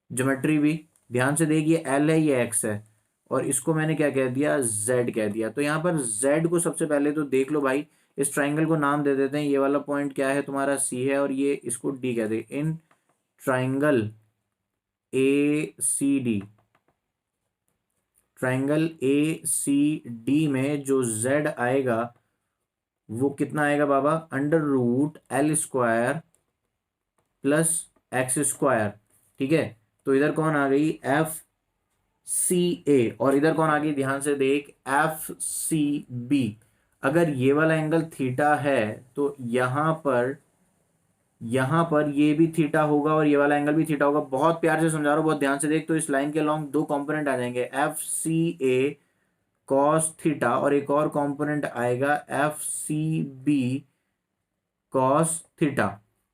B: ज्योमेट्री भी ध्यान से देख, ये एल है, ये एक्स है, और इसको मैंने क्या कह दिया, जेड कह दिया। तो यहाँ पर जेड को सबसे पहले तो देख लो भाई, इस ट्राइंगल को नाम दे देते हैं। ये वाला पॉइंट क्या है तुम्हारा, सी है, और ये इसको डी कह दे। In triangle A C D, triangle A C D में जो z आएगा वो कितना आएगा बाबा, under root l square plus x square, ठीक है। तो इधर कौन आ गई, एफ सी ए, और इधर कौन आ गई, ध्यान से देख, एफ सी बी। अगर ये वाला एंगल थीटा है तो यहां पर यहाँ पर ये भी थीटा होगा और ये वाला एंगल भी थीटा होगा। बहुत प्यार से समझा रहा हूँ, बहुत ध्यान से देख। तो इस लाइन के अलॉन्ग दो कंपोनेंट आ जाएंगे, F C A cos theta, और एक और कंपोनेंट आएगा F C B cos theta.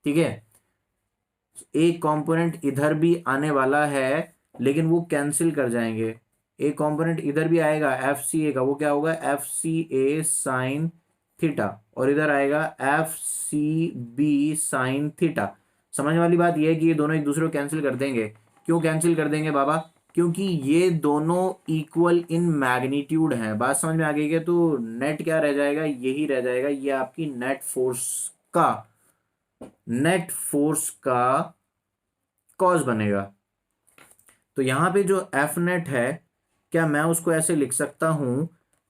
B: ठीक है, एक कंपोनेंट इधर भी आने वाला है लेकिन वो कैंसिल कर जाएंगे। एक कंपोनेंट इधर भी आएगा एफ सी ए का, वो क्या होगा, F C A sine theta, और इधर आएगा F C B sine theta. समझने वाली बात यह है कि ये दोनों एक दूसरे को कैंसिल कर देंगे। क्यों कैंसिल कर देंगे बाबा? क्योंकि ये दोनों इक्वल इन मैग्नीट्यूड हैं। बात समझ में आ गई है? तो नेट क्या रह जाएगा, यही रह जाएगा, ये आपकी नेट फोर्स का कॉस बनेगा। तो यहां पे जो एफ नेट है, क्या मैं उसको ऐसे लिख सकता हूं,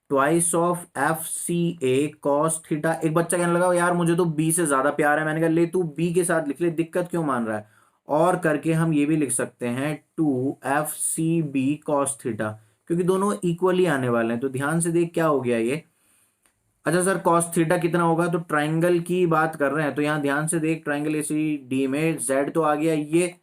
B: twice of F C A cos theta. एक बच्चा कहने लगा यार मुझे तो बी से ज्यादा प्यार है। मैंने कहा ले तू बी के साथ लिख ले, दिक्कत क्यों मान रहा है? और करके हम ये भी लिख सकते हैं two F C B cos theta, क्योंकि दोनों इक्वली आने वाले हैं। तो ध्यान से देख क्या हो गया ये। अच्छा सर कॉस थीटा कितना होगा? तो ट्राइंगल की बात कर रहे हैं तो यहाँ ध्यान से देख, ट्राइंगल एसी डी में जेड तो आ गया ये,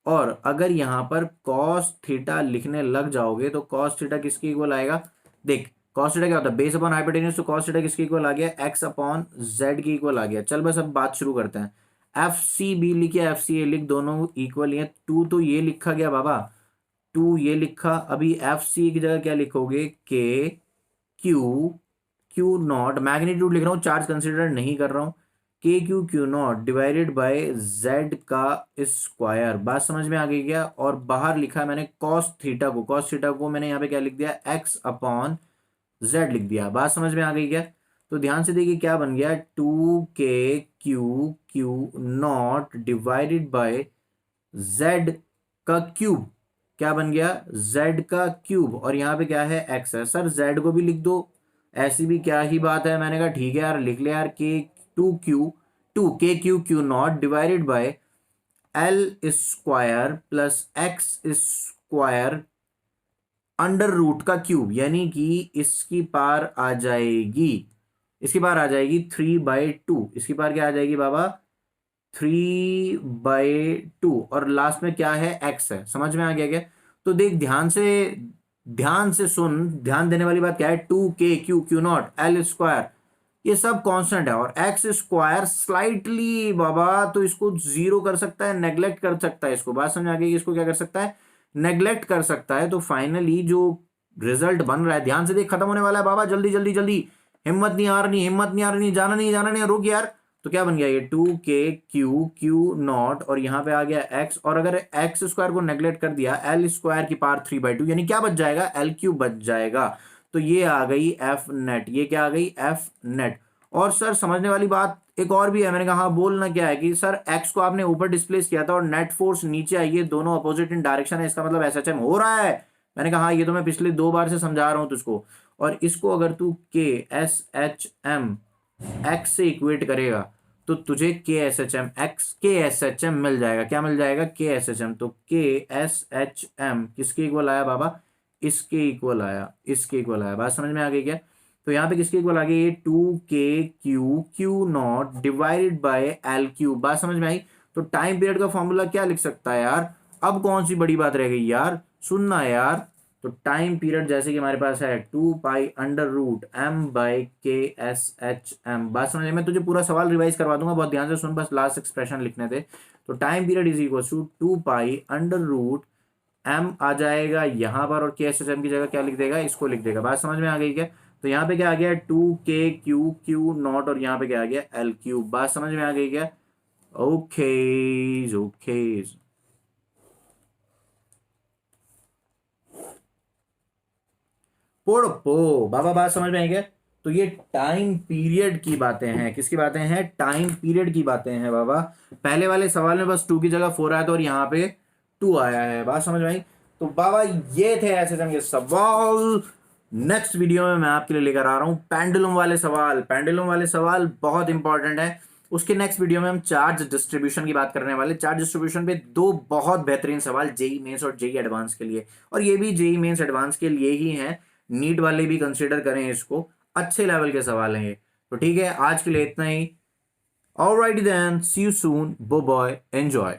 B: और अगर यहाँ पर कॉस थीटा लिखने लग जाओगे तो कॉस थीटा किसके इक्वल आएगा? देख कॉस थीटा क्या होता है, बेस अपॉन हाइपोटेन्यूज। तो कॉस थीटा किसके इक्वल आ गया? एक्स अपॉन जेड के इक्वल आ गया। चल बस अब बात शुरू करते हैं। एफ सी बी लिखे, एफ सी ए लिख, दोनों इक्वल ही है। टू तो ये लिखा गया बाबा, टू ये लिखा। अभी एफ सी की जगह क्या लिखोगे? के क्यू क्यू नॉट, मैग्नीट्यूड लिख रहा हूँ, चार्ज कंसिडर नहीं कर रहा हूँ, के q q naught divided bye Z का स्क्वायर। बात समझ में आ गई क्या? और बाहर लिखा है मैंने कॉस थीटा को मैंने यहाँ पे क्या लिख दिया? एक्स अपॉन जेड लिख दिया। बात समझ में आ गई क्या? तो ध्यान से देखिए क्या बन गया, to k q q naught divided bye Z का क्यूब। क्या बन गया? जेड का क्यूब, और यहाँ पे क्या है? एक्स है। सर जेड को भी लिख दो, ऐसी भी क्या ही बात है। मैंने कहा ठीक है यार लिख ले यार, two k q q naught divided by L square plus x square under root का क्यूब, यानी कि इसकी पार आ जाएगी, इसकी पार आ जाएगी 3/2। इसकी पार क्या आ जाएगी बाबा? 3/2, और लास्ट में क्या है? एक्स है। समझ में आ गया क्या? तो देख ध्यान से सुन, ध्यान देने वाली बात क्या है, to k q q naught L square ये सब कांस्टेंट है, और एक्स स्क्वायर स्लाइटली बाबा तो इसको जीरो कर सकता है, नेग्लेक्ट कर सकता है इसको। बात समझ आ गई? इसको क्या कर सकता है? नेग्लेक्ट कर सकता है। तो फाइनली जो रिजल्ट बन रहा है, ध्यान से देख, खत्म होने वाला है बाबा, जल्दी जल्दी जल्दी, हिम्मत नहीं आ रही, हिम्मत नहीं आ रही, जाना नहीं, रुक यार। तो क्या बन गया ये? To k q q not, और यहाँ पे आ गया एक्स, और अगर एक्स स्क्वायर को नेग्लेक्ट कर दिया, एल स्क्वायर की पावर 3/2, यानी क्या बच जाएगा? एल क्यू बच जाएगा। तो ये आ गई एफ नेट, ये क्या आ गई? F net. और सर समझने वाली बात एक और भी है। मैंने कहा हाँ, बोलना क्या है कि सर एक्स को आपने ऊपर डिस्प्लेस किया था और नेट फोर्स नीचे आई है, दोनों अपोजिट इन डायरेक्शन है, इसका मतलब एसएचएम हो रहा है। मैंने कहा हाँ, ये तो मैं पिछले 2 बार से समझा रहा हूं तुझको। और इसको अगर तू के एस एच एम एक्स से इक्वेट करेगा तो तुझे के एस एच एम मिल जाएगा। क्या मिल जाएगा? K S H M. तो के एस एच एम किसके इक्वल आया बाबा? इसके इक्वल आया, इसके इक्वल आया। बात समझ में आ गई क्या? तो यहाँ पे किसके इक्वल आ गई? ये to k q q naught divided by L cube. बात समझ में आई? तो टाइम पीरियड का फॉर्मूला क्या लिख सकता है यार? अब कौन सी बड़ी बात रह गई यार, सुनना यार। तो टाइम पीरियड जैसे कि हमारे पास है 2 पाई अंडर रूट m/k/s/m। बात समझ में? मैं तुझे पूरा सवाल रिवाइज करवा दूंगा, बहुत ध्यान से सुन, बस लास्ट एक्सप्रेशन लिखने थे। तो time period is equal to 2 pi under root m आ जाएगा यहाँ पर, और के एस एच एम की जगह क्या लिख देगा? इसको लिख देगा। बात समझ में आ गई क्या? तो यहाँ पे क्या आ गया? To k q q not, और यहाँ पे क्या आ गया? L cube. बात समझ में आ गई क्या? Okay okay. पो बाबा, बात समझ में आई क्या? तो ये टाइम पीरियड की बातें हैं। किसकी बातें हैं? टाइम पीरियड की बातें हैं बाबा। पहले वाले सवाल में बस 2 की जगह 4 आया था और यहाँ पे 2 आया है। बात समझ में आई? तो बाबा ये थे ऐसे के सवाल। नेक्स्ट वीडियो में मैं आपके लिए लेकर आ रहा हूं पेंडुलम वाले सवाल। पेंडुलम वाले सवाल बहुत इंपॉर्टेंट है। उसके नेक्स्ट वीडियो में हम चार्ज डिस्ट्रीब्यूशन की बात करने वाले। चार्ज डिस्ट्रीब्यूशन पे 2 बहुत बेहतरीन सवाल जेई मेंस और जेई एडवांस के लिए, और ये भी जेई मेंस एडवांस के लिए ही हैं, नीट वाले भी कंसीडर करें इसको, अच्छे लेवल के सवाल हैं ये। तो ठीक है, आज के लिए इतना ही। Alrighty then, see you soon. Bye bye. Enjoy.